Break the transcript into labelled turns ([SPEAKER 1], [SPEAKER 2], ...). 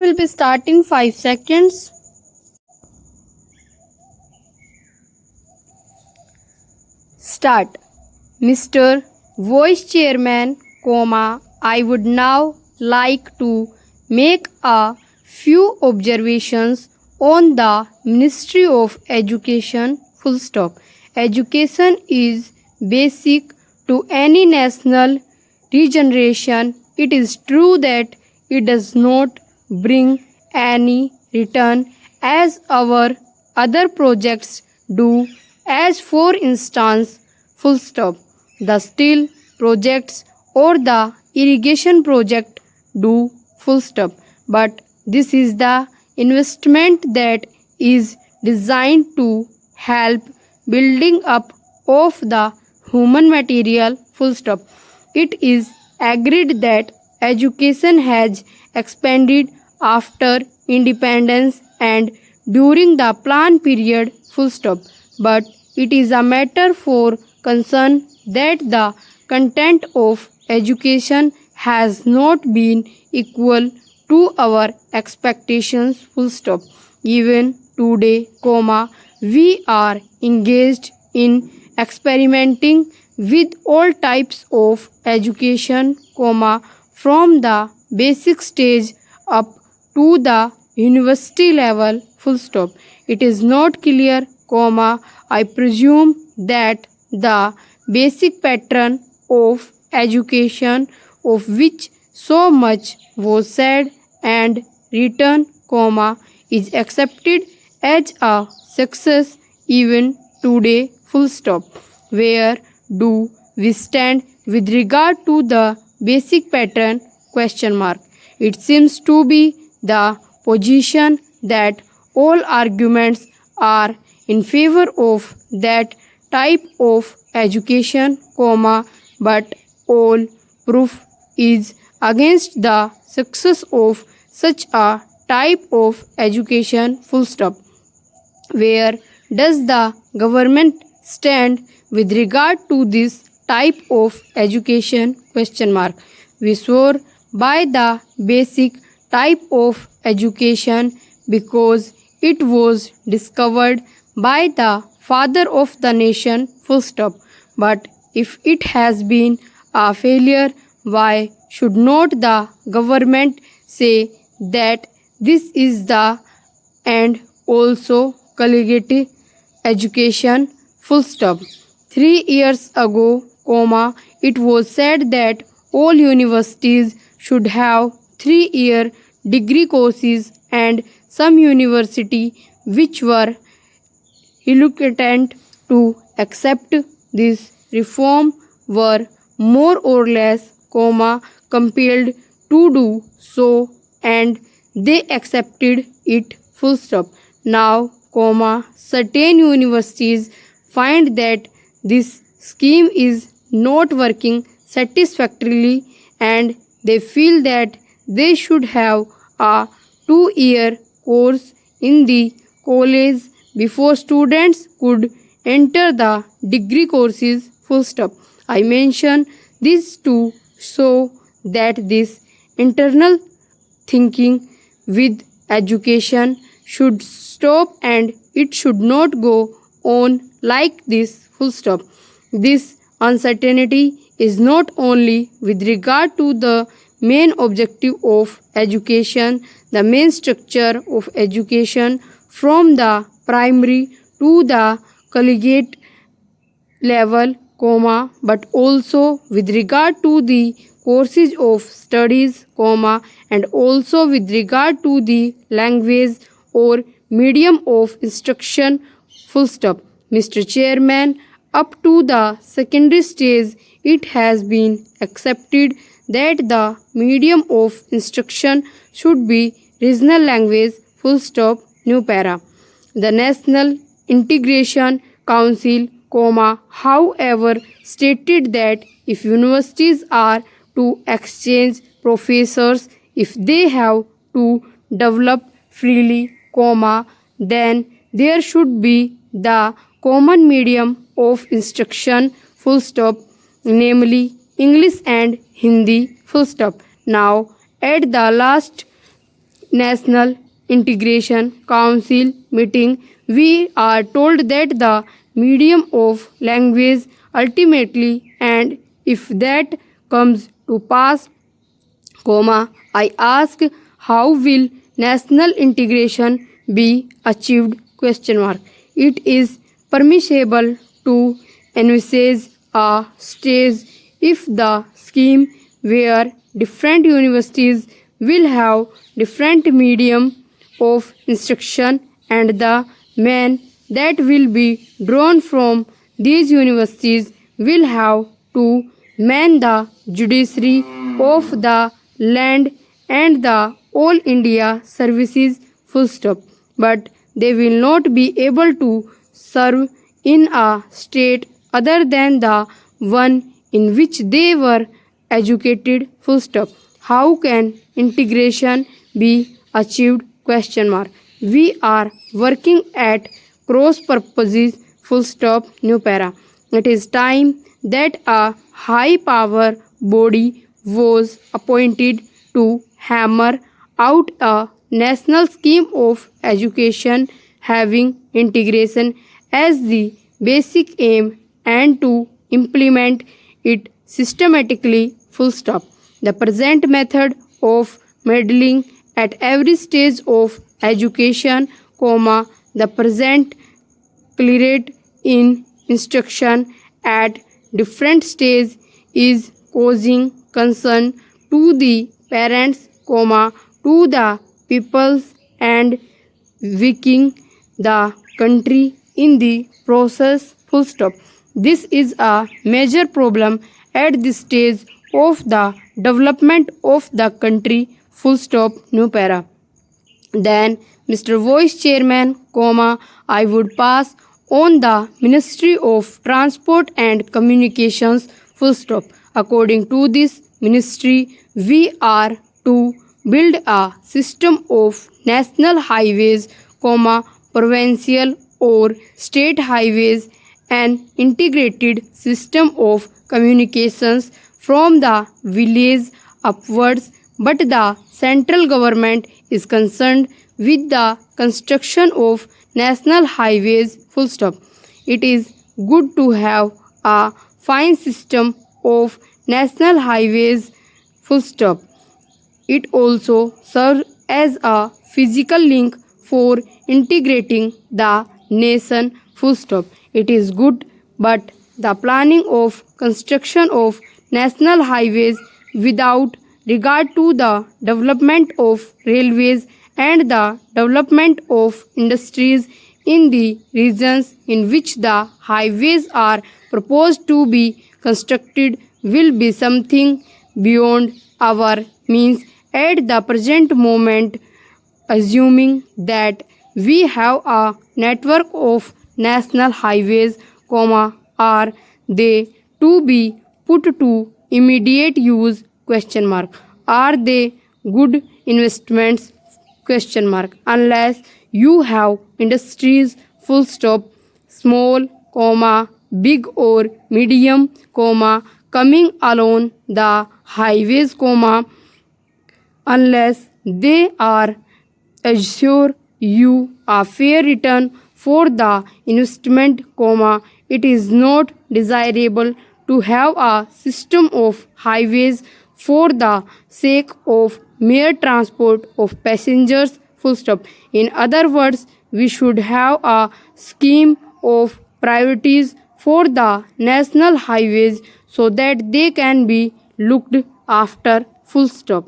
[SPEAKER 1] Will be start in 5 seconds. Start. Mr. Vice Chairman, I would now like to make a few observations on the Ministry of Education. Full stop. Education is basic to any national regeneration. It is true that it does not bring any return as our other projects do, as for instance, full stop, the steel projects or the irrigation project do, full stop. But this is the investment that is designed to help building up of the human material, full stop. It is agreed that education has expanded after independence and during the plan period, full stop. But it is a matter for concern that the content of education has not been equal to our expectations, full stop. Even today, we are engaged in experimenting with all types of education, from the basic stage up to the university level, full stop. It is not clear, I presume that the basic pattern of education of which so much was said and written, is accepted as a success even today, full stop. Where do we stand with regard to the basic pattern, question mark? It seems to be the position that all arguments are in favor of that type of education, but all proof is against the success of such a type of education, full stop. Where does the government stand with regard to this type of education, question mark? We swore by the basic type of education because it was discovered by the father of the nation, full stop. But if it has been a failure, why should not the government say that this is the and also collegiate education, full stop? 3 years ago, it was said that all universities should have 3-year degree courses, and some university which were reluctant to accept this reform were more or less, compelled to do so, and they accepted it, full stop. Now, certain universities find that this scheme is not working satisfactorily and they feel that they should have a 2-year course in the college before students could enter the degree courses, full stop. I mention this to show that this internal thinking with education should stop and it should not go on like this, full stop. This uncertainty is not only with regard to the main objective of education, the main structure of education from the primary to the collegiate level, but also with regard to the courses of studies, and also with regard to the language or medium of instruction, full stop. Mr. Chairman, up to the secondary stage, it has been accepted that the medium of instruction should be regional language, full stop, new para. The National Integration Council, however, stated that if universities are to exchange professors, if they have to develop freely, then there should be the common medium of instruction, full stop, namely English and Hindi, full stop. Now, at the last National Integration Council meeting, we are told that the medium of language ultimately, and if that comes to pass, I ask, how will national integration be achieved? Question mark. It is permissible to envisage a stage if the scheme where different universities will have different medium of instruction, and the men that will be drawn from these universities will have to man the judiciary of the land and the all India services, full stop. But they will not be able to serve in a state other than the one in which they were educated, full stop. How can integration be achieved? Question mark. We are working at cross purposes, full stop, new para. It is time that a high power body was appointed to hammer out a national scheme of education having integration as the basic aim and to implement it systematically, full stop. The present method of meddling at every stage of education, the present clearate in instruction at different stages is causing concern to the parents, to the peoples, and weakening the country in the process, full stop. This is a major problem at this stage of the development of the country, full stop, new para. Then, Mr. Vice Chairman, I would pass on the Ministry of Transport and Communications, full stop. According to this ministry, we are to build a system of national highways, provincial or state highways, an integrated system of communications from the village upwards, but the central government is concerned with the construction of national highways, full stop. It is good to have a fine system of national highways, full stop. It also serves as a physical link for integrating the nation, full stop. It is good, but the planning of construction of national highways without regard to the development of railways and the development of industries in the regions in which the highways are proposed to be constructed will be something beyond our means at the present moment, assuming that we have a network of national highways, are they to be put to immediate use, question mark. Are they good investments, question mark, unless you have industries, full stop, small, big or medium, coming along the highways, unless they are assure you a fair return for the investment, it is not desirable to have a system of highways for the sake of mere transport of passengers, full stop. In other words, we should have a scheme of priorities for the national highways so that they can be looked after, full stop.